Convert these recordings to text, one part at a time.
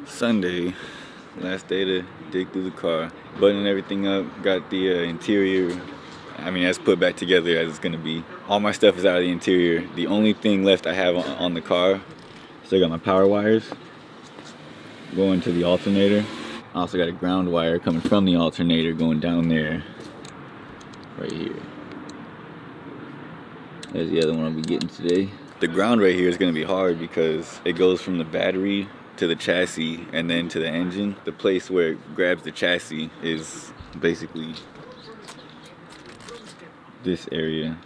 Sunday, last day to dig through the car, buttoning everything up, got the interior, that's put back together as it's gonna be. All my stuff is out of the interior. The only thing left I have on the car, still got my power wires going to the alternator. I also got a ground wire coming from the alternator going down there, right here. There's the other one I'll be getting today. The ground right here is gonna be hard because it goes from the battery to the chassis and then to the engine. The place where it grabs the chassis is basically this area.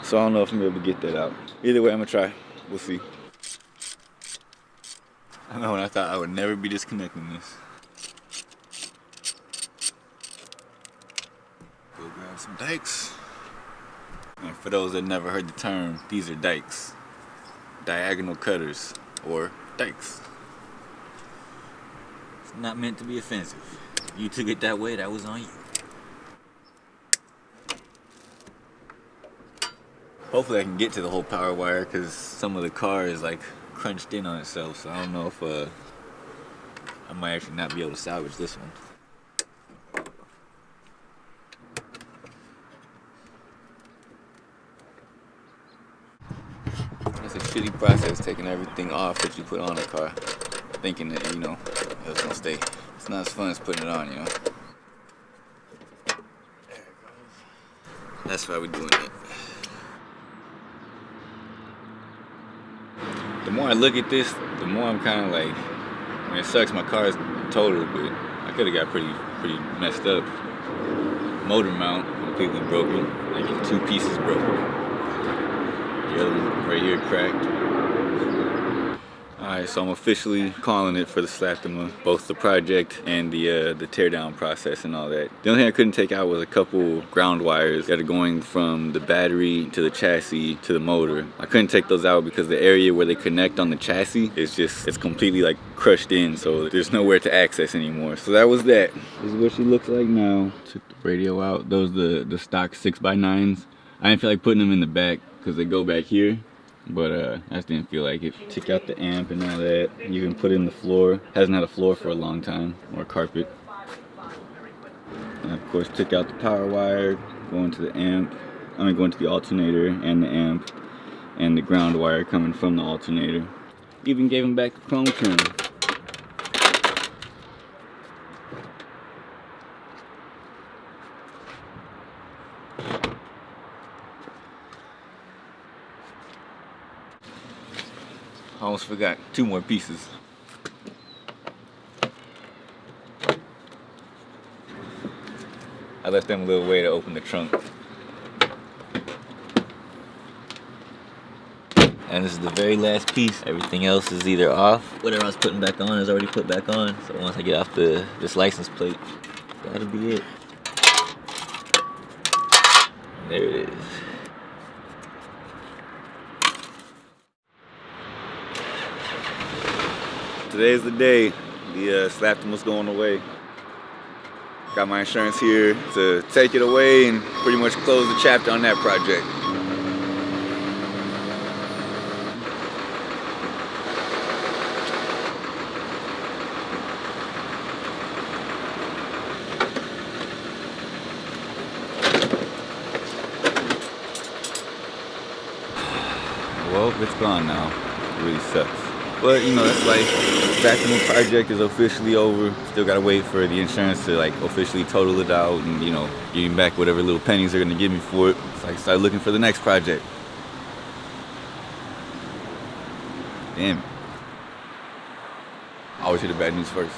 So I don't know if I'm gonna be able to get that out. Either way, I'm gonna try. We'll see. I know, and I thought I would never be disconnecting this. Go grab some dikes. And for those that never heard the term, these are dikes. Diagonal cutters, or dikes. It's not meant to be offensive. If you took it that way, that was on you. Hopefully I can get to the whole power wire because some of the car is like crunched in on itself, so I don't know if I might actually not be able to salvage this one. It's a shitty process taking everything off that you put on a car, thinking that, it was gonna stay. It's not as fun as putting it on, There it goes. That's why we're doing it. The more I look at this, the more I'm kind of like, it sucks my car is totaled, but I could have got pretty messed up. Motor mount completely broken, like in 2 pieces broken. The other one right here cracked. Alright, so I'm officially calling it for the SHCA, both the project and the teardown process and all that. The only thing I couldn't take out was a couple ground wires that are going from the battery to the chassis to the motor. I couldn't take those out because the area where they connect on the chassis is it's completely like crushed in, so there's nowhere to access anymore. So that was that. This is what she looks like now. Took the radio out. Those the stock 6x9s. I didn't feel like putting them in the back because they go back here. But I just didn't feel like it. Took out the amp and all that. You can put it in the floor. Hasn't had a floor for a long time, or carpet. And of course took out the power wire, going to the amp. Going to the alternator and the amp, and the ground wire coming from the alternator. Even gave him back the chrome trim. I almost forgot 2 more pieces. I left them a little way to open the trunk. And this is the very last piece. Everything else is either off. Whatever I was putting back on is already put back on. So once I get off this license plate, that'll be it. There it is. Today's the day. The SHCA was going away. Got my insurance here to take it away and pretty much close the chapter on that project. Well, it's gone now. It really sucks. But that's life. The SHCA project is officially over. Still gotta wait for the insurance to officially total it out and give me back whatever little pennies they're gonna give me for it. So I can start looking for the next project. Damn it. Always hear the bad news first.